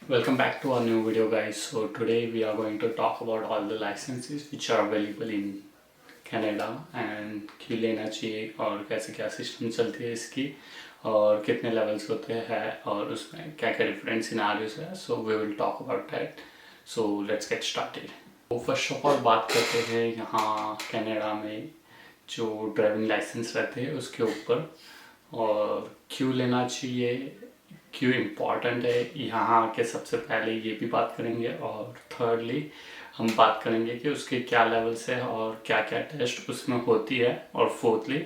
Welcome back to our new video, guys. So today we are going to talk about all the licenses which are available in Canada and क्यों लेना चाहिए और कैसे क्या system चलती है इसकी और कितने लेवल्स होते हैं और उसमें क्या क्या डिफरेंट सिनारियोस है. So we will talk about that. So let's get started. तो फर्स्ट ऑफ ऑल बात करते हैं यहाँ कनाडा में जो ड्राइविंग लाइसेंस रहते हैं उसके ऊपर और क्यों लेना चाहिए, क्यों इम्पॉर्टेंट है. यहाँ आके सबसे पहले ये भी बात करेंगे और थर्डली हम बात करेंगे कि उसके क्या लेवल्स है और क्या क्या टेस्ट उसमें होती है और fourthly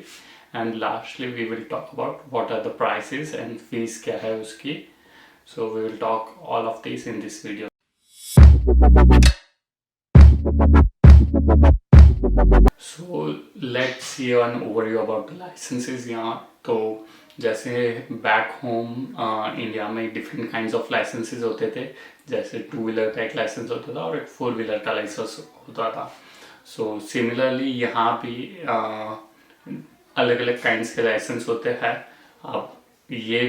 and lastly we will talk about what are the prices and fees क्या है उसकी. So we will talk all of this in this video. So let's see one overview about the licenses. यहाँ तो जैसे back home India में different kinds of licenses होते थे. जैसे 2 व्हीलर का एक लाइसेंस होता था और एक 4 व्हीलर का लाइसेंस होता था. सो सिमिलरली यहाँ भी अलग अलग काइंड्स के लाइसेंस होते हैं. अब ये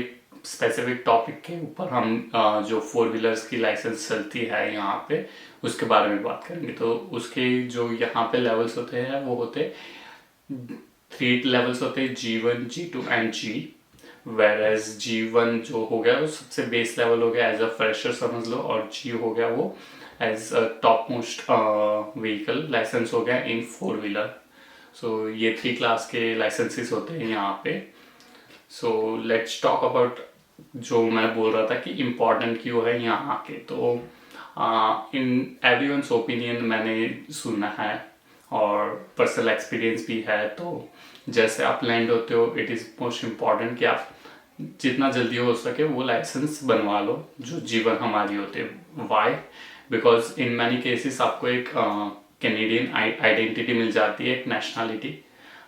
स्पेसिफिक टॉपिक के ऊपर हम जो 4 व्हीलर्स की लाइसेंस चलती है यहाँ पे उसके बारे में बात करेंगे. तो उसके जो यहाँ पे लेवल्स होते हैं वो होते 3 लेवल्स होते हैं, G1, G2 and G. Where as G1 जो हो गया वो सबसे बेस लेवल हो गया, एज अ फ्रेशर समझ लो. और G हो गया वो as a top most vehicle license हो गया इन 4 व्हीलर. सो ये 3 क्लास के लाइसेंसेस होते हैं यहाँ पे. सो लेट्स टॉक अबाउट जो मैं बोल रहा था कि इम्पोर्टेंट क्यों है यहाँ आके. तो इन एवरीवन्स ओपिनियन मैंने सुना है और पर्सनल एक्सपीरियंस भी है. तो जैसे आप लैंड होते हो इट इज़ मोस्ट इम्पॉर्टेंट कि आप जितना जल्दी हो सके वो लाइसेंस बनवा लो जो जीवन हमारी होते हैं. Why? Because in many cases आपको एक कैनेडियन आइडेंटिटी मिल जाती है, एक नेशनलिटी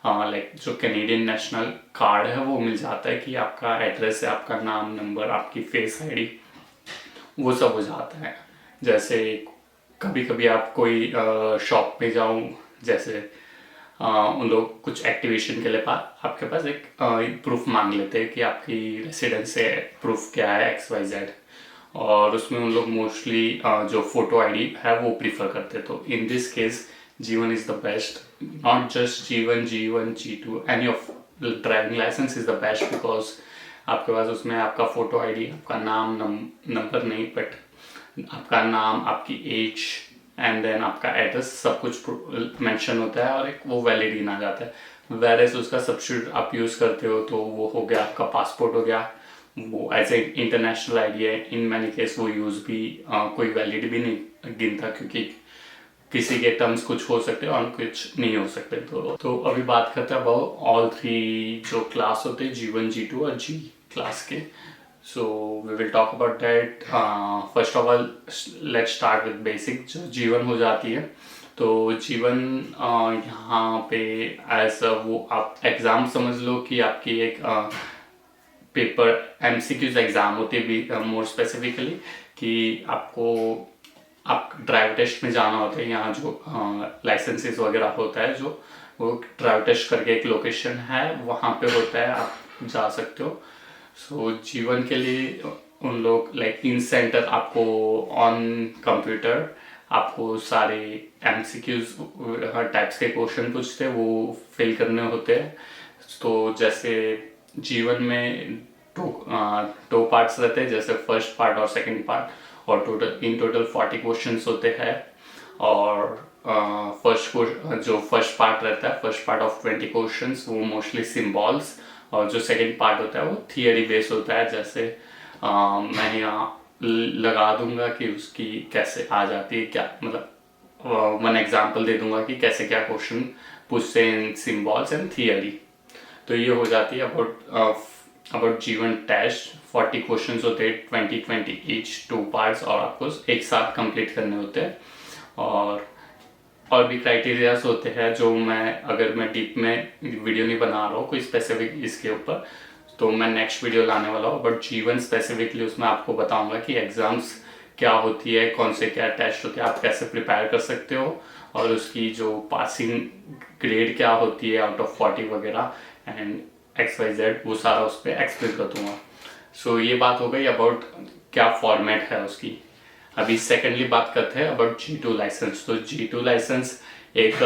लाइक जो कैनेडियन नेशनल कार्ड है वो मिल जाता है कि आपका एड्रेस है, आपका नाम, नंबर, आपकी फेस आईडी वो सब हो जाता है. जैसे कभी कभी आप कोई शॉप पे जाऊँ, जैसे उन लोग कुछ एक्टिवेशन के लिए आपके पास एक प्रूफ मांग लेते हैं कि आपकी रेसिडेंस से प्रूफ क्या है XYZ. और उसमें उन लोग मोस्टली जो फोटो आईडी है वो प्रीफर करते हैं. तो in this case G1 is the best. Not just G1, G1, G2, any of driving license is the best because आपके पास उसमें आपका फोटो आईडी, आपका नाम, नंबर नहीं बट आपका नाम, आपकी एज एंड देन आपका एड्रेस सब कुछ मेंशन होता है और एक वो वैलिड गिना जाता है. वेरेस उसका सब्स्टिट्यूट आप यूज़ करते हो तो वो हो गया आपका पासपोर्ट हो गया, वो एज ए इंटरनेशनल आईडी है. इन मैनी केस वो यूज़ भी कोई वैलिड भी नहीं गिनता क्योंकि किसी के टर्म्स कुछ हो सकते हैं और कुछ नहीं हो सकते. तो अभी बात करते हैं अबाउट ऑल 3 जो क्लास होते हैं, G1, G2 और G क्लास के. So we will talk about that. First of all, let's start with basic. जो G1 हो जाती है तो G1 यहाँ पे एज वो आप एग्ज़ाम समझ लो कि आपकी एक पेपर MCQs एग्ज़ाम होती है. मोर स्पेसिफिकली कि आपको आप ड्राइव टेस्ट में जाना होता है. यहाँ जो लाइसेंसेस वगैरह होता है जो वो ड्राइव टेस्ट करके एक लोकेशन है वहाँ पे होता है, आप जा सकते हो. सो G1 के लिए उन लोग लाइक इन सेंटर आपको ऑन कंप्यूटर आपको सारे MCQs हर टाइप्स के क्वेश्चन पूछते हैं, वो फिल करने होते हैं. तो जैसे G1 में दो पार्ट्स रहते हैं, जैसे फर्स्ट पार्ट और सेकंड पार्ट, और टोटल 40 क्वेश्चंस होते हैं. और जो फर्स्ट पार्ट रहता है, फर्स्ट पार्ट ऑफ 20 क्वेश्चंस वो मोस्टली सिम्बॉल्स, और जो सेकंड पार्ट होता है वो थियरी बेस होता है. जैसे मैं यहाँ लगा दूंगा कि उसकी कैसे आ जाती है, क्या मतलब वन एग्जांपल दे दूंगा कि कैसे क्या क्वेश्चन पूछते हैं इन सिम्बॉल्स एंड थियरी. तो ये हो जाती है अबाउट G1 टेस्ट. 40 क्वेश्चंस होते हैं, 20 ईच, 2 पार्ट्स, और आपको एक साथ कंप्लीट करने होते हैं. और भी क्राइटेरियाज होते हैं जो अगर मैं डीप में वीडियो नहीं बना रहा हूँ कोई स्पेसिफिक इसके ऊपर, तो मैं नेक्स्ट वीडियो लाने वाला हूँ. बट G1 स्पेसिफिकली उसमें आपको बताऊंगा कि एग्ज़ाम्स क्या होती है, कौन से क्या टेस्ट होते हैं, आप कैसे प्रिपेयर कर सकते हो, और उसकी जो पासिंग ग्रेड क्या होती है आउट ऑफ 40 वगैरह एंड XYZ वो सारा उस पर एक्सप्लेन कर दूँगा. सो ये बात हो गई अबाउट क्या फॉर्मेट है उसकी। अभी सेकेंडली बात करते हैं अबाउट G2 लाइसेंस। तो G2 लाइसेंस एक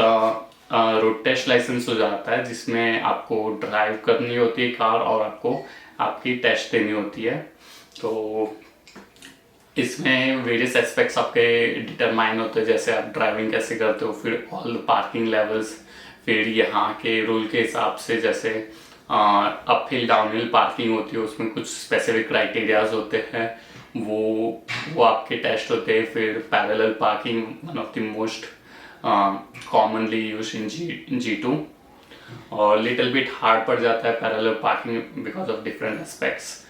रोड टेस्ट लाइसेंस हो जाता है जिसमें आपको ड्राइव करनी होती है कार और आपको आपकी टेस्ट देनी होती है। तो इसमें वेरियस एस्पेक्ट्स आपके डिटरमाइन होते हैं, जैसे आप ड्राइविंग कैसे करते हो, फिर ऑल पार्किंग लेवल्स, फिर यहाँ के रूल के हिसाब से जैसे up hill down hill parking होती है उसमें कुछ स्पेसिफिक क्राइटेरियाज होते हैं, वो आपके टेस्ट होते हैं। फिर parallel parking, one of the most commonly use in G2, और लिटिल बिट हार्ड पड़ जाता है parallel parking because of different aspects.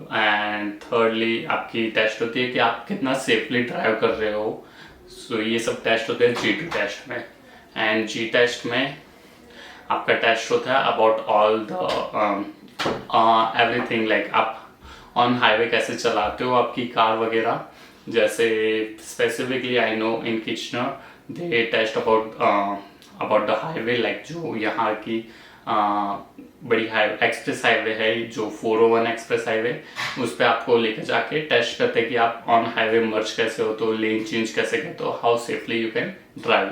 And thirdly आपकी टेस्ट होती है कि आप कितना सेफली ड्राइव कर रहे हो। सो ये सब टेस्ट होते हैं G2 टेस्ट में। एंड G टेस्ट में आपका टेस्ट होता है about all the everything, like आप ऑन हाईवे कैसे चलाते हो आपकी कार वगैरह। जैसे specifically I know in Kitchener they test about the highway, like जो यहाँ की बड़ी एक्सप्रेस हाईवे है, जो 401 एक्सप्रेस हाईवे, उस पर आपको लेकर जाके टेस्ट करते हैं कि आप ऑन हाईवे मर्ज कैसे हो, तो लेन चेंज कैसे करते हो, how safely you can drive.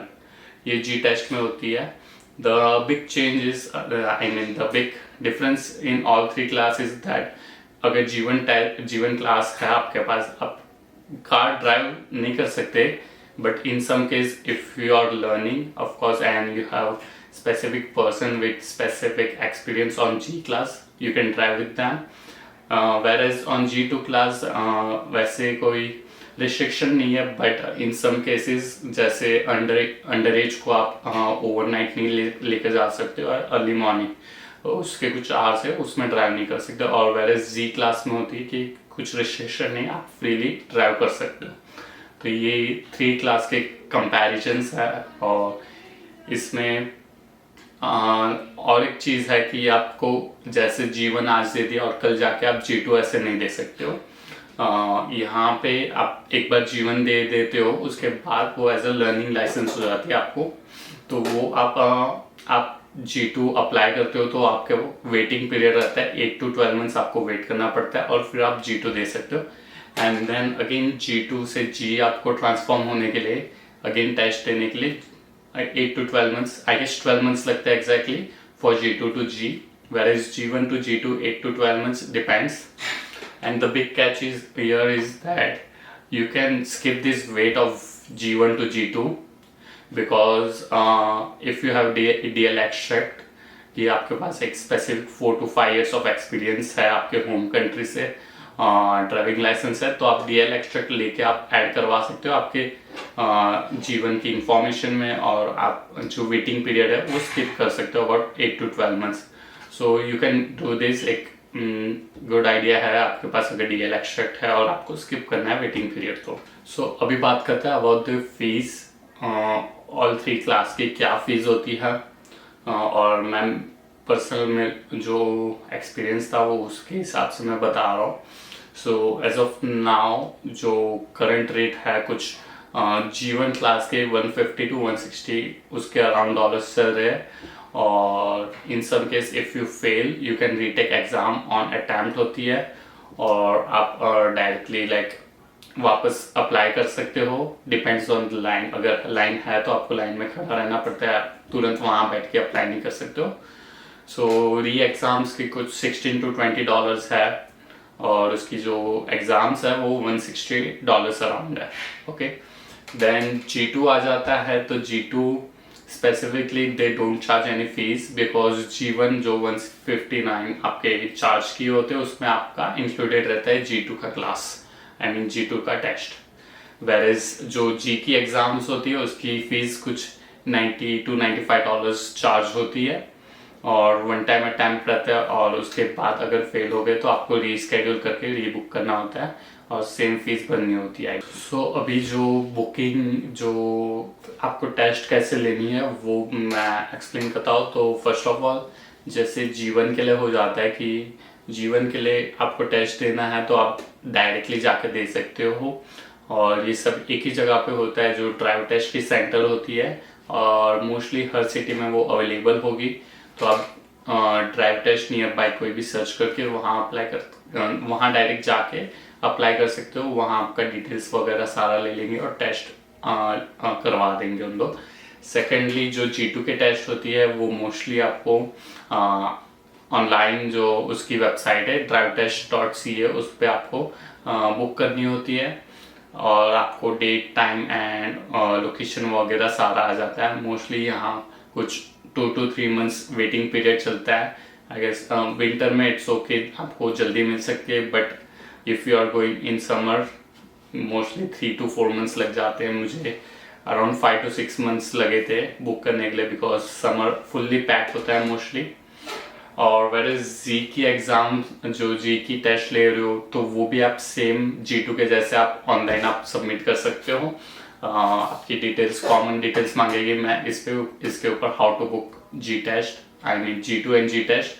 ये G टेस्ट में होती है। The big change is, I mean the big difference in all 3 class is that अगर जीवन क्लास है आपके पास, आप कार ड्राइव नहीं कर सकते, but in some case if you are learning of course and you have specific person with specific experience on G class, you can drive with them, whereas on G2 class वैसे कोई restriction नहीं है, but in some cases जैसे under as को आप overnight नहीं लेकर जा सकते और अर्ली मॉर्निंग उसके कुछ आवर्स है उसमें ड्राइव नहीं कर सकते। और whereas G क्लास में होती है कि कुछ रिस्ट्रिक्शन नहीं, आप फ्रीली ड्राइव कर सकते हो। तो ये 3 क्लास के कंपैरिजन्स है। और इसमें और एक चीज़ है कि आपको जैसे G1 आज दे दिया और कल जाके आप G2 ऐसे नहीं दे सकते हो। यहाँ पे आप एक बार G1 दे देते हो, उसके बाद वो एज अ लर्निंग लाइसेंस हो जाती है आपको। तो वो आप G2 अप्लाई करते हो तो आपके वो वेटिंग पीरियड रहता है, 8 to 12 मंथ्स आपको वेट करना पड़ता है और फिर आप G2 दे सकते हो। एंड देन अगेन G2 से G आपको ट्रांसफॉर्म होने के लिए अगेन टेस्ट देने के लिए 8 to 12 months, I guess 12 months लगता है exactly for G2 to G, whereas G1 to G2 8 to 12 months depends. And the big catch is here is that you can skip this wait of G1 to G2 because if you have DL extract कि आपके पास एक specific 4 to 5 years of experience है आपके home country से, driving licence है, तो आप DL extract लेके आप ऐड करवा सकते हो आपके जीवन की इंफॉर्मेशन में, और आप जो वेटिंग पीरियड है वो स्किप कर सकते हो about 8 to 12 months. So you can do this. एक गुड आइडिया है आपके पास अगर DL एक्सट्रैक्ट है और आपको स्किप करना है वेटिंग पीरियड को। सो अभी बात करते हैं about the fees. All 3 class की क्या फीस होती है, और मैम पर्सनल में जो एक्सपीरियंस था वो उसके हिसाब से मैं बता रहा हूँ। सो एज ऑफ नाउ जो करंट रेट है कुछ G1 क्लास के 150 to 160 उसके अराउंड डॉलर्स चल रहे हैं। और in some case if you fail you can retake exam on attempt होती है, और आप डायरेक्टली लाइक वापस अप्लाई कर सकते हो, डिपेंड्स ऑन द लाइन। अगर लाइन है तो आपको लाइन में खड़ा रहना पड़ता है, आप तुरंत वहाँ बैठ के अप्लाई नहीं कर सकते हो। सो री एग्ज़ाम्स की कुछ 16 to 20 डॉलर्स है, और उसकी जो एग्ज़ाम्स है वो $160 अराउंड है। ओके, देन G2 आ जाता है, तो G2 specifically they don't charge any fees because G1 जो 159 आपके चार्ज किए होते हैं उसमें आपका इंक्लूडेड रहता है G2 का क्लास, आई मीन G2 का टेस्ट। वेरेज जो G की एग्ज़ाम्स होती है उसकी फ़ीस कुछ $90 to $95 चार्ज होती है, और वन टाइम अटैम्प्ट रहता है, और उसके बाद अगर फेल हो गए तो आपको रीस्केड्यूल करके रीबुक करना होता है और सेम फीस भरनी होती है। सो अभी जो बुकिंग जो आपको टेस्ट कैसे लेनी है वो मैं एक्सप्लेन करता हूँ। तो फर्स्ट ऑफ ऑल जैसे G1 के लिए हो जाता है कि G1 के लिए आपको टेस्ट देना है तो आप डायरेक्टली जाकर दे सकते हो, और ये सब एक ही जगह पे होता है जो ड्राइव टेस्ट की सेंटर होती है, और मोस्टली हर सिटी में वो अवेलेबल होगी। तो आप ड्राइव टेस्ट नियर बाय कोई भी सर्च करके वहाँ अप्लाई कर वहाँ डायरेक्ट जाके अप्लाई कर सकते हो, वहाँ आपका डिटेल्स वगैरह सारा ले लेंगे और टेस्ट करवा देंगे उन लोग। सेकेंडली जो G2 के टेस्ट होती है वो मोस्टली आपको ऑनलाइन जो उसकी वेबसाइट है drivetest.ca उस पर आपको बुक करनी होती है और आपको डेट टाइम एंड लोकेशन वगैरह सारा आ जाता है। मोस्टली यहाँ कुछ 2 to 3 months वेटिंग पीरियड चलता है। आई गेस विंटर में इट्स ओके, आपको जल्दी मिल सकती है, but if you are going in summer mostly 3 to 4 months लग जाते हैं। मुझे अराउंड 5 to 6 months लगे थे बुक करने के लिए, बिकॉज समर फुल्ली पैक होता है मोस्टली। और वेर जी की एग्ज़ाम, जो जी की टेस्ट ले रहे हो, तो वो भी आप सेम G2 के जैसे आप ऑनलाइन आप सबमिट कर सकते हो। आपकी डिटेल्स, कॉमन डिटेल्स मांगेगी। मैं इसके ऊपर how to book G test, I mean G2 and G test,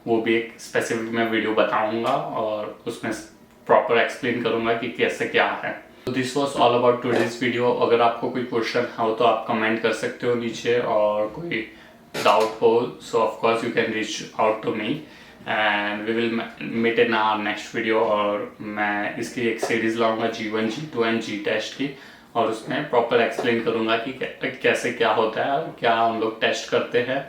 वो भी एक स्पेसिफिक मैं वीडियो बताऊंगा और उसमें प्रॉपर एक्सप्लेन करूंगा कि कैसे क्या है। तो this was all about today's video. अगर आपको कोई क्वेश्चन हो तो आप कमेंट कर सकते हो नीचे, और कोई डाउट हो so of course you can reach out to me and we will meet in our next video. और मैं इसकी एक सीरीज लाऊंगा G1, G2 and G test की, और उसमें प्रॉपर एक्सप्लेन करूंगा कि कैसे क्या होता है और क्या हम लोग टेस्ट करते हैं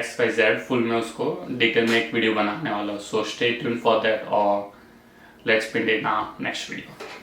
XYZ। फुल में उसको डिटेल में एक वीडियो बनाने वाला हूँ, so stay tune for that और let's meet in our next video.